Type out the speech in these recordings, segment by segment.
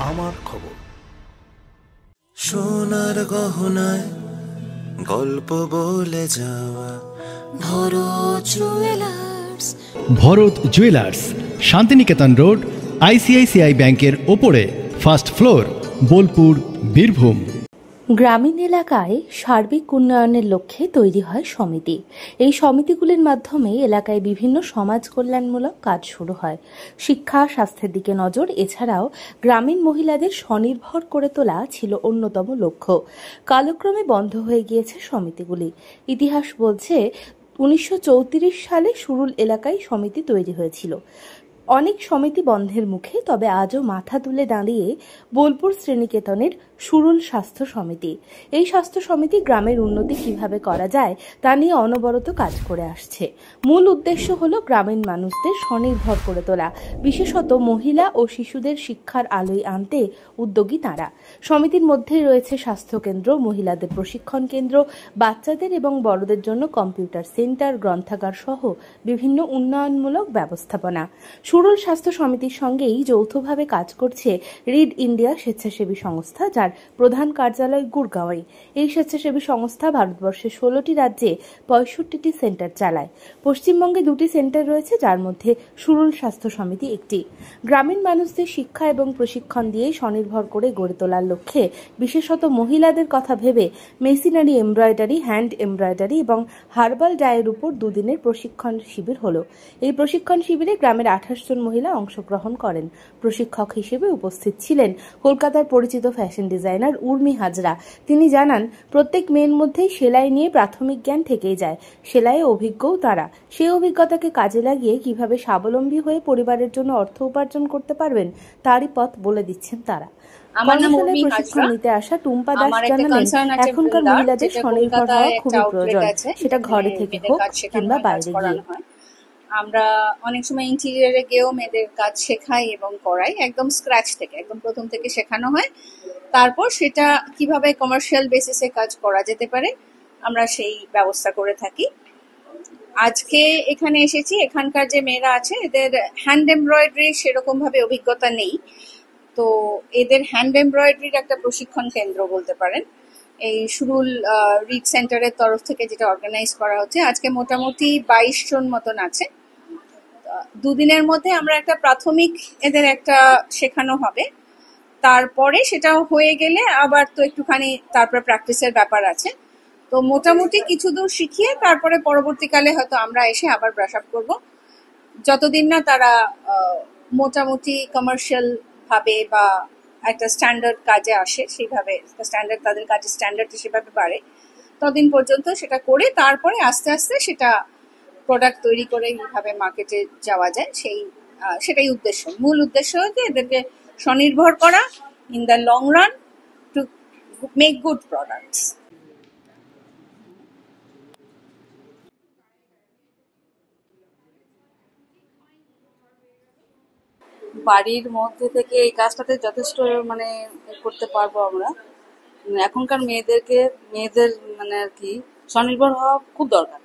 আমার খবর। সোনার গহনায় গল্প বলে যাওয়া Bharat jewellers, Santiniketan road, ICICI ব্যাংকের ওপরে, ফার্স্ট ফ্লোর, বোলপুর, বীরভূম। গ্রামীণ এলাকায় সার্বিক উন্নয়নের লক্ষ্যে তৈরি হয় সমিতি। এই সমিতিগুলির মাধ্যমে এলাকায় বিভিন্ন সমাজ কল্যাণমূলক কাজ শুরু হয়। শিক্ষা, স্বাস্থ্যের দিকে নজর, এছাড়াও গ্রামীণ মহিলাদের স্বনির্ভর করে তোলা ছিল অন্যতম লক্ষ্য। কালক্রমে বন্ধ হয়ে গিয়েছে সমিতিগুলি। ইতিহাস বলছে 1934 সালে সুরুল এলাকায় সমিতি তৈরি হয়েছিল। অনেক সমিতি বন্ধের মুখে, তবে আজও মাথা তুলে দাঁড়িয়ে বোলপুর শ্রীনিকেতনের সুরুল স্বাস্থ্য সমিতি। এই স্বাস্থ্য সমিতি গ্রামের উন্নতি কিভাবে করা যায় তা নিয়ে অনবরত কাজ করে আসছে। মূল উদ্দেশ্য হলো গ্রামীণ মানুষদের স্বনির্ভর করে তোলা, বিশেষত মহিলা ও শিশুদের শিক্ষার আলোয় আনতে উদ্যোগী তাঁরা। সমিতির মধ্যে রয়েছে স্বাস্থ্য কেন্দ্র, মহিলাদের প্রশিক্ষণ কেন্দ্র, বাচ্চাদের এবং বড়দের জন্য কম্পিউটার সেন্টার, গ্রন্থাগার সহ বিভিন্ন উন্নয়নমূলক ব্যবস্থাপনা। সুরুল স্বাস্থ্য সমিতির সঙ্গেই যৌথভাবে কাজ করছে রিড ইন্ডিয়া স্বেচ্ছাসেবী সংস্থা, যার প্রধান কার্যালয় গুড়গাঁওয়ে। এই স্বেচ্ছাসেবী সংস্থা ভারতবর্ষের 16টি রাজ্যে 65টি সেন্টার চালায়। পশ্চিমবঙ্গে 2টি সেন্টার রয়েছে, যার মধ্যে সুরুল স্বাস্থ্য সমিতি একটি। গ্রামীণ মানুষদের শিক্ষা এবং প্রশিক্ষণ দিয়ে স্বনির্ভর করে গড়ে তোলার লক্ষ্যে বিশেষত মহিলাদের কথা ভেবে মেশিনারি এমব্রয়ডারি, হ্যান্ড এমব্রয়ডারি এবং হার্বাল ডায়ের উপর 2 দিনের প্রশিক্ষণ শিবির হলো। এই প্রশিক্ষণ শিবিরে গ্রামের 28 জন মহিলা অংশগ্রহণ করেন। প্রশিক্ষক হিসেবে উপস্থিত ছিলেন কলকাতার পরিচিত ফ্যাশন ডিজাইনার উর্মি হাজরা। তিনি জানান, প্রত্যেক মেয়ের মধ্যেই সেলাই নিয়ে প্রাথমিক জ্ঞান থেকেই যায়। সেলাইয়ে অভিজ্ঞও তারা। সেই অভিজ্ঞতাকে কাজে লাগিয়ে কিভাবে স্বাবলম্বী হয়ে পরিবারের জন্য অর্থ উপার্জন করতে পারবেন তারই পথ বলে দিচ্ছেন তারা। প্রশিক্ষণ নিতে আসা টুম্পা দাস জানালেন, এখনকার মহিলাদের স্বনির্ভর হওয়া খুবই প্রয়োজন, সেটা ঘরে থেকে হোক কিংবা বাইরে গিয়ে। আমরা অনেক সময় ইন্টেরিয়রে গিয়েও মেয়েদের কাজ শেখাই এবং করাই, একদম স্ক্র্যাচ থেকে, একদম প্রথম থেকে শেখানো হয়। তারপর সেটা কিভাবে কমার্শিয়াল বেসিসে কাজ করা যেতে পারে আমরা সেই ব্যবস্থা করে থাকি। আজকে এখানে এসেছি, এখানকার যে মেয়েরা আছে এদের হ্যান্ড এমব্রয়ডারি সেরকম ভাবে অভিজ্ঞতা নেই, তো এদের হ্যান্ড এমব্রয়ডারির একটা প্রশিক্ষণ কেন্দ্র বলতে পারেন এই সুরুল রিড সেন্টারের তরফ থেকে যেটা অর্গানাইজ করা হচ্ছে। আজকে মোটামুটি 22 জন মতন আছে। 2 দিনের মধ্যে আমরা একটা প্রাথমিক এদের একটা শেখানো হবে, তারপরে সেটা হয়ে গেলে আবার তো একটুখানি তারপরে প্র্যাকটিসের ব্যাপার আছে। তো মোটামুটি কিছু দূর শিখিয়ে তারপরে পরবর্তীকালে হয়তো আমরা এসে আবার ব্রাশ আপ করবো, যতদিন না তারা মোটামুটি কমার্শিয়াল ভাবে বা একটা স্ট্যান্ডার্ড কাজে আসে, সেইভাবে স্ট্যান্ডার্ড তাদের কাজের স্ট্যান্ডার্ড সেভাবে বাড়ে, ততদিন পর্যন্ত সেটা করে তারপরে আস্তে আস্তে সেটা প্রোডাক্ট তৈরি করে এইভাবে মার্কেটে যাওয়া যায়। সেটাই উদ্দেশ্য, মূল উদ্দেশ্য হচ্ছে এদেরকে স্বনির্ভর করা in the long run to make good products. বাড়ির মধ্যে থেকে এই কাজটাতে যথেষ্ট করতে পারবো আমরা। এখনকার মেয়েদের আর কি স্বনির্ভর হওয়া খুব দরকার,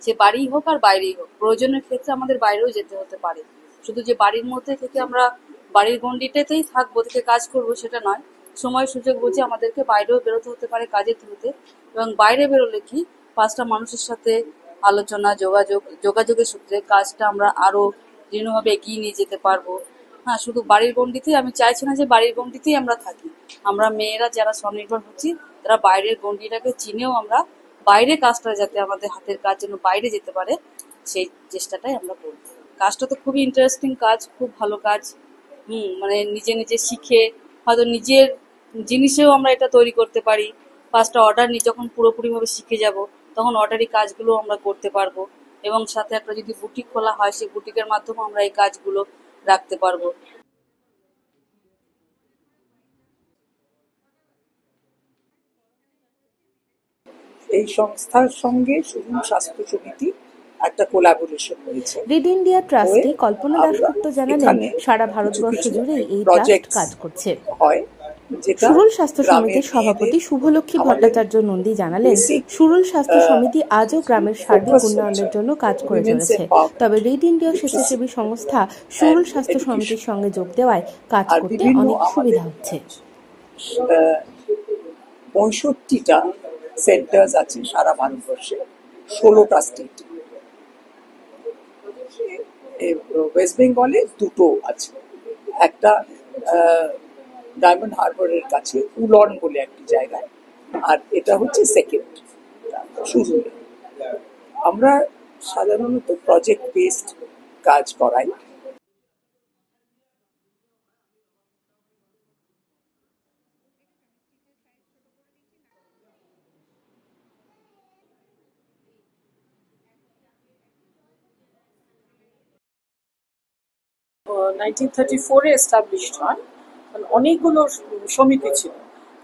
সে বাড়িই হোক আর বাইরেই হোক। প্রয়োজনের ক্ষেত্রে আমাদের বাইরেও যেতে হতে পারে। শুধু যে বাড়ির মধ্যে থেকে আমরা বাড়ির গণ্ডিটাতেই থাকবো, থেকে কাজ করবো সেটা নয়। সময় সুযোগ বুঝে আমাদেরকে বাইরেও বেরোতে হতে পারে কাজের থ্রুতে, এবং বাইরে বেরোলে কি 5টা মানুষের সাথে আলোচনা, যোগাযোগের সূত্রে কাজটা আমরা আরো দৃঢ়ভাবে এগিয়ে নিয়ে যেতে পারবো। হ্যাঁ, শুধু বাড়ির গণ্ডিতেই আমি চাইছি না যে বাড়ির গণ্ডিতেই আমরা থাকি। আমরা মেয়েরা যারা স্বনির্ভর হচ্ছি তারা বাইরের গণ্ডিটাকে চিনেও আমরা বাইরে কাজটা যাতে আমাদের হাতের কাজ যেন বাইরে যেতে পারে সেই চেষ্টাটাই আমরা করব। কাজটা তো খুবই ইন্টারেস্টিং কাজ, খুব ভালো কাজ। নিজে নিজে শিখে হয়তো নিজের জিনিসেও আমরা এটা তৈরি করতে পারি। 5টা অর্ডার যখন পুরোপুরিভাবে শিখে যাব তখন অর্ডারি কাজগুলো আমরা করতে পারবো, এবং সাথে একটা যদি বুটিক খোলা হয় সেই বুটিকের মাধ্যমে আমরা এই কাজগুলো রাখতে পারবো। এই সংস্থার সঙ্গে সুরুল স্বাস্থ্য সমিতি একটা কোলাবোরেশন হয়েছে। রিড ইন্ডিয়া ট্রাস্টি কল্পনা দাশগুপ্ত জানালেন, সারা ভারতবর্ষ জুড়ে এই ট্রাস্ট কাজ করছে। হয় যেটা সুরুল স্বাস্থ্য গ্রামের সমিতির সভাপতি মেয়েদের শুভলক্ষ্মী আমাদের ভট্টাচার্য নন্দী জানালেন, basic, সুরুল স্বাস্থ্য সমিতি আজও গ্রামের সার্বিক focus উন্নয়নের হচ্ছে জন্য কাজ করে women's চলেছে। empowerment, তবে রিড ইন্ডিয়া literacy, স্বেচ্ছাসেবী সংস্থা সুরুল and স্বাস্থ্য education। সমিতির সঙ্গে যোগ দেওয়ায় কাজ আর করতে বিভিন্ন অনেক সুবিধা আমাদের হচ্ছে। 65টা সেন্টার্স আছে সারা ভারতবর্ষে, 16টা স্টেট। ওয়েস্ট বেঙ্গলে 2টো আছে, একটা ডায়মন্ড হারবারের কাছে উলন বলে একটি জায়গায়, আর এটা হচ্ছে সেকেন্ড শুরু। আমরা সাধারণত প্রজেক্ট বেসড কাজ করাই। নাইনটিন 34-এ এস্টাবলিশড হয়, অনেকগুলো সমিতি ছিল,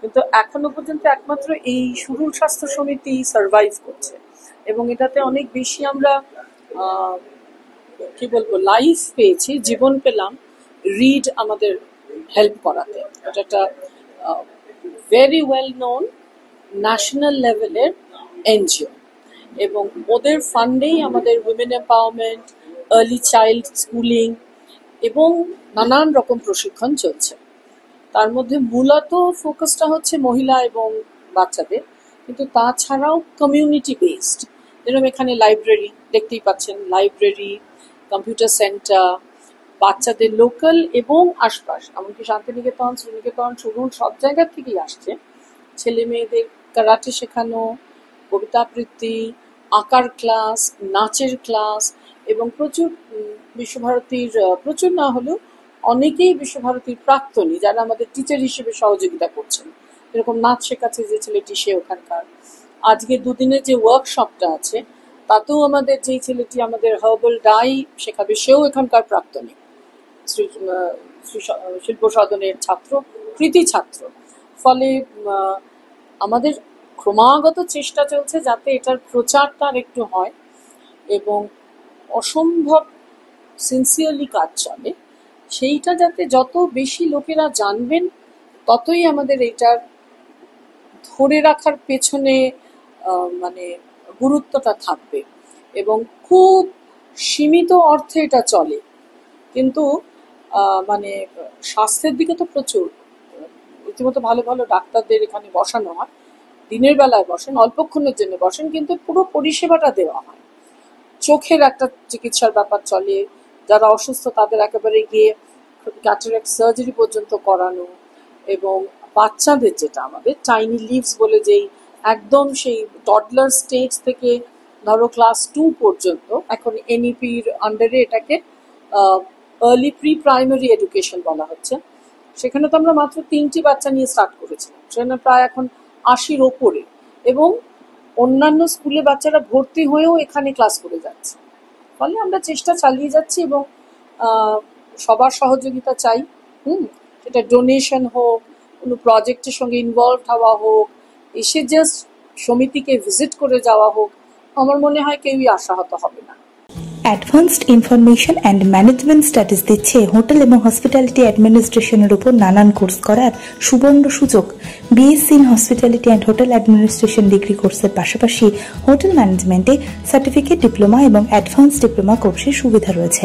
কিন্তু এখনো পর্যন্ত একমাত্র এই সুরুল স্বাস্থ্য সমিতি সার্ভাইভ করছে, এবং এটাতে অনেক বেশি আমরা কি বলবো লাইফ পেয়েছি, জীবন পেলাম রিড আমাদের হেল্প করাতে। এটা একটা ভেরি ওয়েল নোন ন্যাশনাল লেভেলের এনজিও, এবং ওদের ফান্ডেই আমাদের women empowerment, early child schooling এবং নানান রকম প্রশিক্ষণ চলছে। তার মধ্যে মূলত ফোকাসটা হচ্ছে মহিলা এবং বাচ্চাদের, কিন্তু তাছাড়াও কমিউনিটি বেসড, যেরকম এখানে লাইব্রেরি দেখতেই পাচ্ছেন, লাইব্রেরি, কম্পিউটার সেন্টার, বাচ্চাদের লোকাল এবং আশপাশ, এমনকি শান্তিনিকেতন, শ্রীনিকেতন, সুরুল সব জায়গার থেকেই আসছে ছেলে মেয়েদের কারাটে শেখানো, কবিতা আবৃত্তি, আঁকার ক্লাস, নাচের ক্লাস, এবং প্রচুর বিশ্বভারতীর, প্রচুর না হলেও অনেকেই বিশ্বভারতীর প্রাক্তনী যারা আমাদের টিচার হিসেবে সহযোগিতা করছেন। এরকম নাচ শেখাচ্ছে যে ছেলেটি, সে ওখানকার। আজকে দুদিনের যে ওয়ার্কশপটা আছে তাতেও আমাদের যেই ছেলেটি আমাদের হার্বাল ডাই শেখাবে, সেও এখানকার প্রাক্তনী, শিল্প সদনের ছাত্র, কৃতি ছাত্র। ফলে আমাদের ক্রমাগত চেষ্টা চলছে যাতে এটার প্রচারটা একটু হয় এবং অসম্ভব সিনসিয়ারলি কাজ চলে, সেইটা যাতে যত বেশি লোকেরা জানবেন ততই আমাদের এটার ধরে রাখার পেছনে মানে গুরুত্বটা থাকবে। এবং খুব সীমিত অর্থে এটা চলে, কিন্তু মানে স্বাস্থ্যের দিকে তো প্রচুর, রীতিমতো ভালো ভালো ডাক্তারদের এখানে বসানো হয়, দিনের বেলায় বসেন, অল্পক্ষণের জন্য বসেন, কিন্তু পুরো পরিষেবাটা দেওয়া হয়। চোখের একটা চিকিৎসার ব্যাপার চলে, যারা অসুস্থ তাদের একেবারে গিয়ে ক্যাটারাক্ট সার্জারি পর্যন্ত করানো, এবং বাচ্চাদের যেটা আমাদের টাইনি লিভস বলে, যেই একদম সেই টডলার স্টেজ থেকে ধরো ক্লাস 2 পর্যন্ত, এখন এনইপির আন্ডারে এটাকে আর্লি প্রি প্রাইমারি এডুকেশন বলা হচ্ছে। সেখানে তো আমরা মাত্র 3টি বাচ্চা নিয়ে স্টার্ট করেছিলাম, সেখানে প্রায় এখন 80-র ওপরে, এবং অন্যান্য স্কুলে বাচ্চারা ভর্তি হয়েও এখানে ক্লাস করে যাচ্ছে। ফলে আমরা চেষ্টা চালিয়ে যাচ্ছি এবং সবার সহযোগিতা চাই। সেটা ডোনেশন হোক, কোনো প্রজেক্টের সঙ্গে ইনভলভ হওয়া হোক, এসে জাস্ট সমিতিকে ভিজিট করে যাওয়া হোক, আমার মনে হয় কেউই আশাহত হবে না। Advanced information and management status দিচ্ছে হোটেল এবং হসপিটালিটি অ্যাডমিনিস্ট্রেশনের উপর নানান কোর্স করার সুবর্ণ সুযোগ। BSc in hospitality and hotel administration degree কোর্সের পাশাপাশি হোটেল ম্যানেজমেন্টে সার্টিফিকেট, ডিপ্লোমা এবং অ্যাডভান্স ডিপ্লোমা কোর্সের সুবিধা রয়েছে।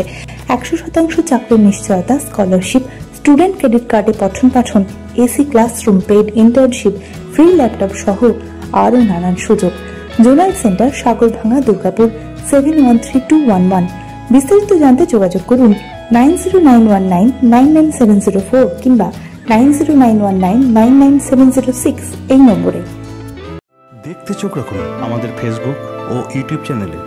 100% চাকরির নিশ্চয়তা, স্কলারশিপ, স্টুডেন্ট ক্রেডিট কার্ডে পঠন পাঠন, AC classroom, paid internship, free laptop সহ আরও নানান সুযোগ। Zonal centre, Sagarbhanga, Durgapur, 713211। বিস্তারিত জানতে যোগাযোগ করুন 9091999704 কিংবা 9091999706 এই নম্বরে। দেখতে চোখ রাখুন আমাদের ফেসবুক ও ইউটিউব চ্যানেলে।